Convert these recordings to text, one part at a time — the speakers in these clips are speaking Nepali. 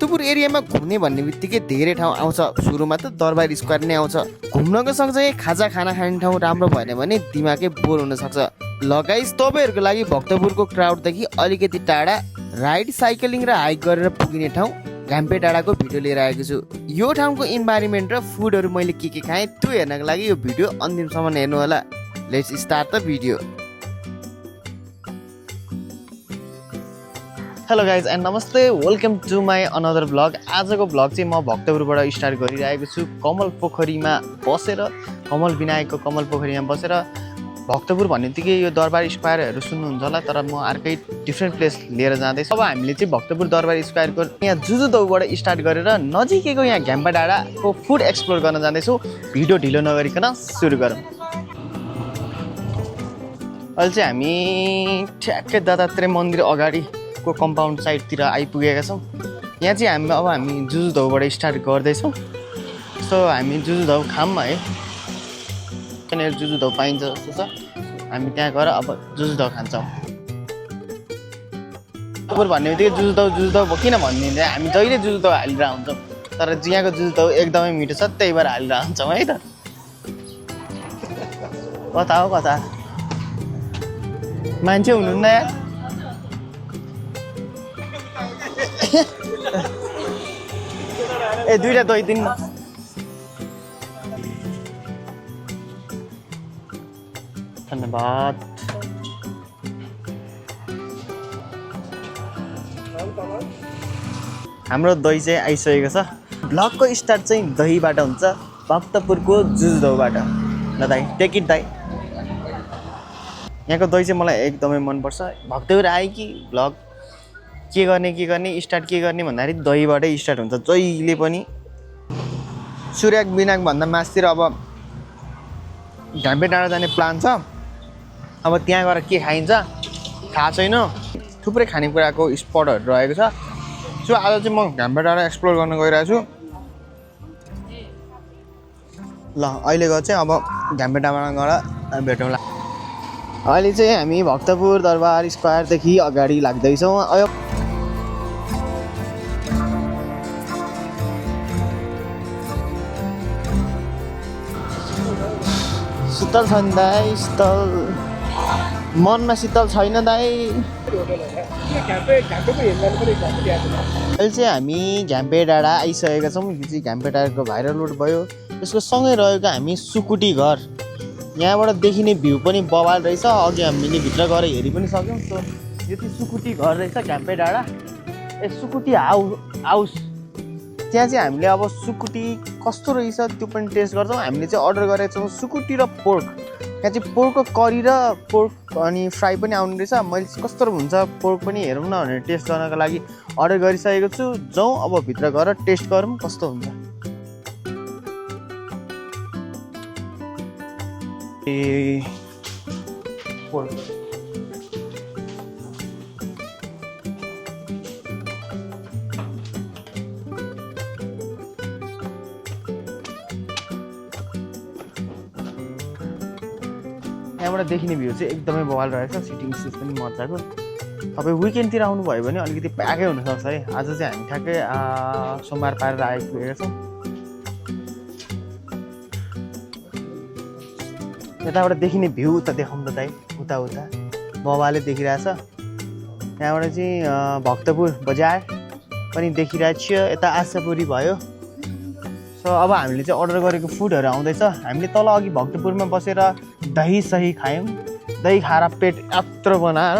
भक्तपुर एरियामा घुम्ने भन्ने बित्तिकै धेरै ठाउँ आउँछ। सुरुमा त दरबार स्क्वायर नै आउँछ। घुम्नको सँगसँगै खाजा खाना खाने ठाउँ राम्रो भएन भने दिमागै बोर हुन सक्छ। लगाइस तपाईँहरूको लागि भक्तपुरको क्राउडदेखि अलिकति टाढा राइड, साइक्लिङ र हाइक गरेर पुगिने ठाउँ घाम्पे डाँडाको भिडियो लिएर आएको छु। यो ठाउँको इन्भाइरोमेन्ट र फुडहरू मैले के खाएँ त्यो हेर्नको लागि यो भिडियो अन्तिमसम्म हेर्नु होला। Let's start the video. Hello guys and नमस्ते, welcome to my another blog. आजको ब्लग चाहिँ म भक्तपुरबाट स्टार्ट गरिरहेको छु। कमल पोखरीमा बसेर, कमल विनायकको कमल पोखरीमा बसेर भक्तपुर भन्ने बित्तिकै यो दरबार स्क्वायरहरू सुन्नुहुन्छ होला, तर म अर्कै डिफ्रेन्ट प्लेस लिएर जाँदैछु। अब हामीले चाहिँ भक्तपुर दरबार स्क्वायरको यहाँ जुजुदौबाट स्टार्ट गरेर नजिकैको यहाँ घ्याम्पा डाँडाको फुड एक्सप्लोर गर्न जाँदैछु। भिडियो ढिलो नगरिकन सुरु गरौँ। अहिले चाहिँ हामी ठ्याक्कै दत्तात्रेय मन्दिर अगाडिको कम्पाउन्ड साइडतिर आइपुगेका छौँ। यहाँ चाहिँ हामी जुजुदौबाट स्टार्ट गर्दैछौँ। सो हामी जुजुदौ खाऊँ है, यहाँनिर जुजुदौ पाइन्छ जस्तो छ। हामी त्यहाँ गएर अब जुजुदौ खान्छौँ। भक्तपुर भन्ने बित्तिकै जुजुदौ किन भनिदिन्छ, हामी जहिले जुजुदौ हालेर हुन्छौँ, तर यहाँको जुजुदौ एकदमै मिठो छ, त्यही भएर हालेर हुन्छौँ है त। कता हो कता मान्छे हुनुहुन्न यार। ए दुईवटा दही दिनु। धन्यवाद। हाम्रो दही चाहिँ आइसकेको छ। ब्लगको स्टार्ट चाहिँ दहीबाट हुन्छ, भक्तपुरको जुजुदौबाट। ल दाइ, टेक इट दाइ। यहाँको दही चाहिँ मलाई एकदमै मनपर्छ। भक्तपुर आयो कि ब्लग के गर्ने स्टार्ट के गर्ने भन्दाखेरि दहीबाटै स्टार्ट हुन्छ जहिले पनि। सूर्य विनायकभन्दा मास्तिर अब घाम्पे डाँडा जाने प्लान छ। अब त्यहाँ गएर के खाइन्छ थाहा छैन, थुप्रै खानेकुराको स्पटहरू रहेको छ। सो आज चाहिँ म घाम्पे डाँडा एक्सप्लोर गर्न गइरहेको छु। ल अहिलेको चाहिँ अब घाम्पे डाँडामा गएर भेटौँला। अहिले चाहिँ हामी भक्तपुर दरबार स्क्वायरदेखि अगाडि लाग्दैछौँ। शीतल छ नि दाइ, शीतल मनमा शीतल छैन दाइ। अहिले चाहिँ हामी घाम्पे डाँडा आइसकेका छौँ। यो चाहिँ घाम्पे डाँडाको भाइरल रोड भयो। यसको सँगै रहेको हामी सुकुटी घर, यहाँबाट देखिने भ्यू पनि बवाल रहेछ। अघि हामीले भित्र गएर हेरि पनि सक्यौँ। सो यो चाहिँ सुकुटी घर रहेछ घाम्पे डाँडा। ए सुकुटी हाउस त्यहाँ चाहिँ हामीले अब सुकुटी कस्तो रहेछ त्यो पनि टेस्ट गर्छौँ। हामीले चाहिँ अर्डर गरेको छौँ सुकुटी र पोर्क। यहाँ चाहिँ पोर्कको करी र पोर्क अनि फ्राई पनि आउने रहेछ। मैले कस्तो हुन्छ पोर्क पनि हेरौँ न भनेर टेस्ट गर्नको लागि अर्डर गरिसकेको छु। जाउँ अब भित्र गएर टेस्ट गरौँ कस्तो हुन्छ। ए पोर्क यहाँबाट देखिने भ्यू चाहिँ एकदमै बवाल रहेछ। सिटिङ स्पेस पनि मजाको। तपाईँ विकेन्डतिर आउनुभयो भने अलिकति प्याकै हुनसक्छ है। आज चाहिँ हामी ठ्याक्कै सोमबार पारेर आइपुगेका छौँ। यताबाट देखिने भ्यू त देखाउँ त दाइ, उता बवाले देखिरहेछ। यहाँबाट चाहिँ भक्तपुर बजार पनि देखिरहेको छ। यता आशापुरी भयो। सो अब हामीले चाहिँ अर्डर गरेको फुडहरू आउँदैछ। हामीले तल अघि भक्तपुरमा बसेर दही सही खायौँ। दही खाएर पेट यात्रो बनाएर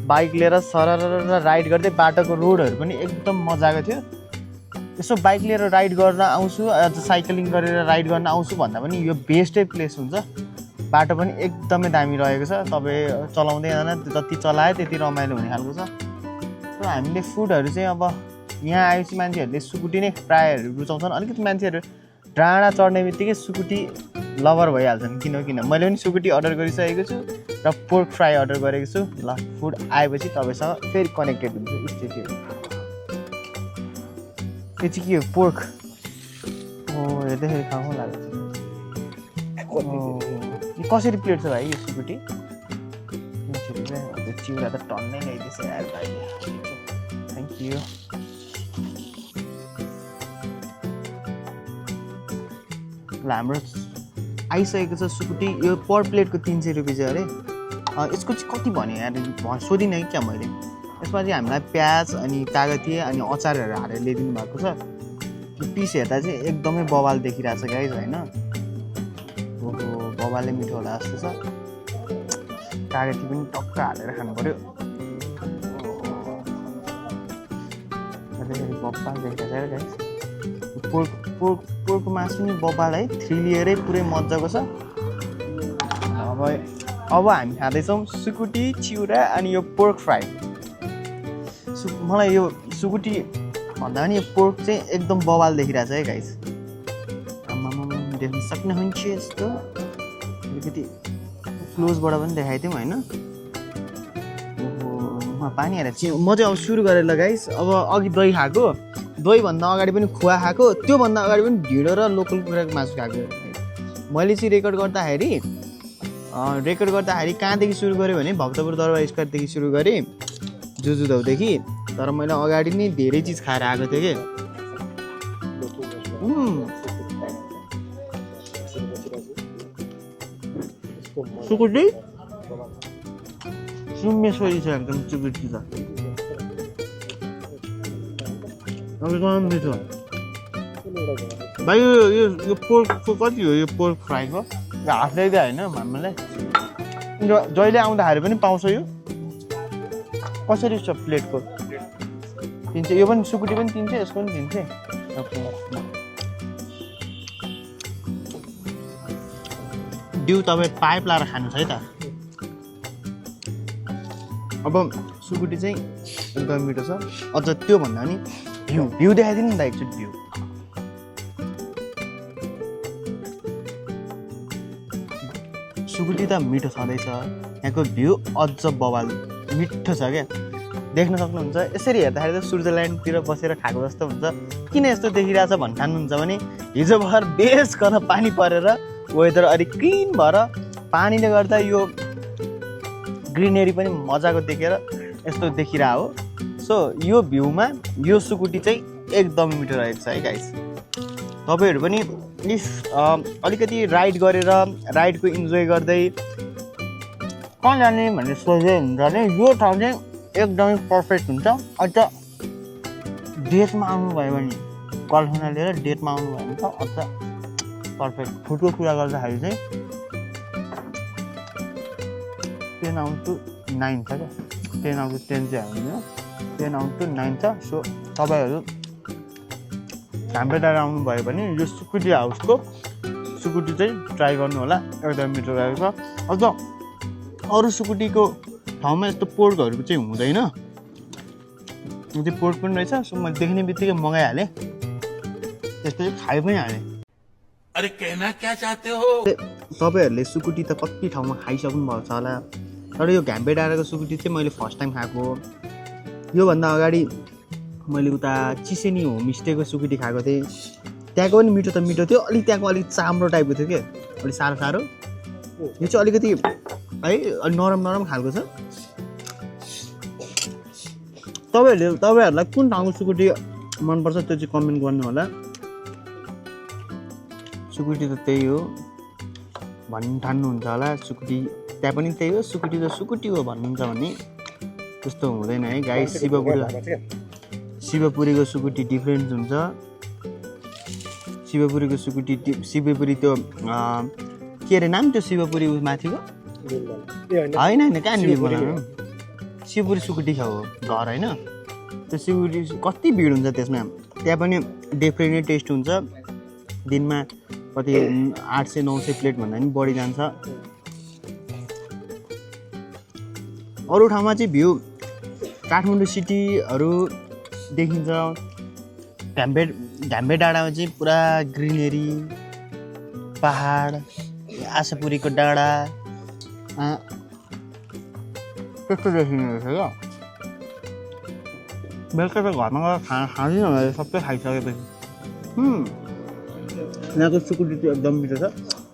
बाइक लिएर सरर राइड गर्दै, बाटोको रोडहरू पनि एकदम मजाको थियो। यसो बाइक लिएर राइड गर्न आउँछु, अझ साइक्लिङ गरेर राइड गर्न आउँछु भन्दा पनि यो बेस्टै प्लेस हुन्छ। बाटो पनि एकदमै दामी रहेको छ। तपाईँ चलाउँदै जाँदा जति चलायो त्यति रमाइलो हुने खालको छ। सो हामीले फुडहरू चाहिँ अब यहाँ आएपछि मान्छेहरूले सुकुटी नै प्रायःहरू रुचाउँछन्। अलिकति मान्छेहरू डाँडा चढ्ने बित्तिकै सुकुटी लभर भइहाल्छन्। किन मैले पनि सुकुटी अर्डर गरिसकेको छु र पोर्क फ्राई अर्डर गरेको छु। ल फुड आएपछि तपाईँसँग फेरि कनेक्टेड हुन्छ। स्टेट यो चाहिँ के हो, पोर्क हो। हेर्दाखेरि खाउँ लाग्छ। यो कसरी प्लेट छ भाइ यो सुकुटी? 300 रुपियाँ। चिउरा त टन्नै ल्याइदिएछ यार भाइ। Thank you. ल हाम्रो आइसकेको छ सुकुटी यो पर प्लेटको 300 रुपियाँ छ अरे यसको चाहिँ कति भन्यो यार सोधिनँ कि क्या मैले यसमा चाहिँ हामीलाई प्याज अनि कागती अनि अचारहरू हालेर ल्याइदिनु भएको छ पिस हेर्दा चाहिँ एकदमै बवाल देखिरहेको छ गाइज होइन ओहो बवालले मिठो होला जस्तो छ कागती पनि टक्क हालेर खानु पर्यो बब्बाल देखिरहेको छ गाइज पोर्कको मासु नि बब्बाल है 3 लेयरै पुरै मजाको छ अब हामी खाँदैछौँ सुकुटी चिउरा अनि यो पोर्क फ्राई मलाई यो सुकुटी भन्दा पनि यो पोर्क चाहिँ एकदम बवाल देखिरहेको छ है गाइस आम्मामा देख्न सक्नुहुन्छ यस्तो अलिकति क्लोजबाट पनि देखाइदिउँ होइन ओहो पानी हालेर चाहिँ म चाहिँ अब सुरु गरेर ल गाइस अब अघि दही खाएको दहीभन्दा अगाडि पनि खुवा खाएको त्योभन्दा अगाडि पनि ढिँडो र लोकल कुखुराको मासु खाएको मैले चाहिँ रेकर्ड गर्दाखेरि कहाँदेखि सुरु गरेँ भने भक्तपुर दरबार स्क्वायरदेखि सुरु गरेँ जुजुदौदेखि तर मैले अगाडि नै धेरै चिज खाएर आएको थिएँ कि सुकुटी सुम्मेश्वरी छ एकदम सुकुटी त एकदम मिठो भाइ यो पोर्कको कति हो यो पोर्क फ्राईको हाफ ल्याइदियो होइन हामीलाई जहिले आउँदाखेरि पनि पाउँछ यो कसरी छ प्लेटको 300 यो पनि सुकुटी पनि 300 यसको पनि 300 ड्यू तपाईँ पाइप लाएर खानु छ है त अब सुकुटी चाहिँ एकदम मिठो छ अझ त्योभन्दा नि भ्यू देखाइदिनु नि त एकचोटि भ्यू सुकुटी त मिठो छँदैछ यहाँको भ्यू अझ बवाल मिठो छ क्या देख्न सक्नुहुन्छ यसरी हेर्दाखेरि त स्विजरल्यान्डतिर बसेर खाएको जस्तो हुन्छ किन यस्तो देखिरहेछ भन्नु ठान्नुहुन्छ भने हिजो भर बेस गर्न पानी परेर वेदर अलिक क्लिन भएर पानीले गर्दा यो ग्रिनेरी पनि मजाको देखेर यस्तो देखिरहेको हो सो यो भ्यूमा यो सुकुटी चाहिँ एकदम मिठो रहेको छ है गाइस तपाईँहरू पनि प्लिज अलिकति राइड गरेर राइडको इन्जोय गर्दै कहाँ जाने भनेर सोच्दै हुन्छ भने यो ठाउँ चाहिँ एकदमै पर्फेक्ट हुन्छ अझ डेटमा आउनुभयो भने गर्लफ्रेन्ड लिएर डेटमा आउनुभयो भने त अझ पर्फेक्ट फुडको कुरा गर्दाखेरि चाहिँ 10 out of 9 छ क्या 10 out of 10 चाहिँ हाल्नु 10 out of 9 छ सो तपाईँहरू हाम्रो डाँडा आउनुभयो भने यो सुकुटी हाउसको सुकुटी चाहिँ ट्राई गर्नु होला एकदम मिठो रहेको छ अझ अरू सुकुटीको ठाउँमा यस्तो पोर्कहरू चाहिँ हुँदैन यो चाहिँ पोर्क पनि रहेछ सो मैले देख्ने बित्तिकै मगाइहालेँ त्यसपछि खाइ पनि हालेँ अरे कहना क्या चाहते हो तपाईँहरूले सुकुटी त कति ठाउँमा खाइसक्नु भएको छ होला तर यो घ्याम्पे डाँडाको सुकुटी चाहिँ मैले फर्स्ट टाइम खाएको योभन्दा अगाडि मैले उता चिसेनी होमस्टेको सुकुटी खाएको थिएँ त्यहाँको पनि मिठो त मिठो थियो अलिक त्यहाँको अलिक चाम्रो टाइपको थियो क्या अलिक साह्रो यो चाहिँ अलिकति है अलिक नरम खालको छ तपाईँहरूलाई कुन ठाउँको सुकुटी मनपर्छ त्यो चाहिँ कमेन्ट गर्नु होला सुकुटी त त्यही हो भन्नु ठान्नुहुन्छ होला सुकुटी त्यहाँ पनि त्यही हो सुकुटी त सुकुटी हो भन्नुहुन्छ भने त्यस्तो हुँदैन है गाइस शिवपुरीको सुकुटी डिफ्रेन्ट हुन्छ शिवपुरीको सुकुटी शिवपुरी त्यो के अरे नाम त्यो शिवपुरी माथिको होइन कहाँनिर बोलाउनु शिवपुरी सुकुटी खाऊ घर होइन त्यो शिवपुरी कति भिड हुन्छ त्यसमा त्यहाँ पनि डिफ्रेन्टै टेस्ट हुन्छ दिनमा कति 800-900 प्लेट भन्दा पनि बढी जान्छ अरू ठाउँमा चाहिँ भ्यू काठमाडौँ सिटीहरू देखिन्छ घ्याम्पे डाँडामा चाहिँ पुरा ग्रिनेरी पहाड आशापुरीको डाँडा त्यस्तो देखिने रहेछ क्या बेलुका त घरमा गएर खाँदैन होला सबै खाइसकेपछि यहाँको सुकुटी चाहिँ एकदम मिठो छ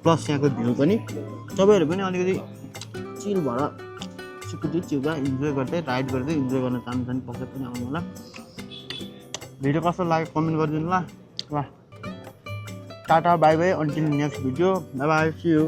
प्लस यहाँको भ्यू पनि तपाईँहरू पनि अलिकति चिल भएर सुकुटी चिउरा इन्जोय गर्दै राइड गर्दै इन्जोय गर्न चाहनुहुन्छ भने पक्कै पनि आउनु होला भिडियो कस्तो लाग्यो कमेन्ट गरिदिनु ल tata bye bye until next video bye bye see you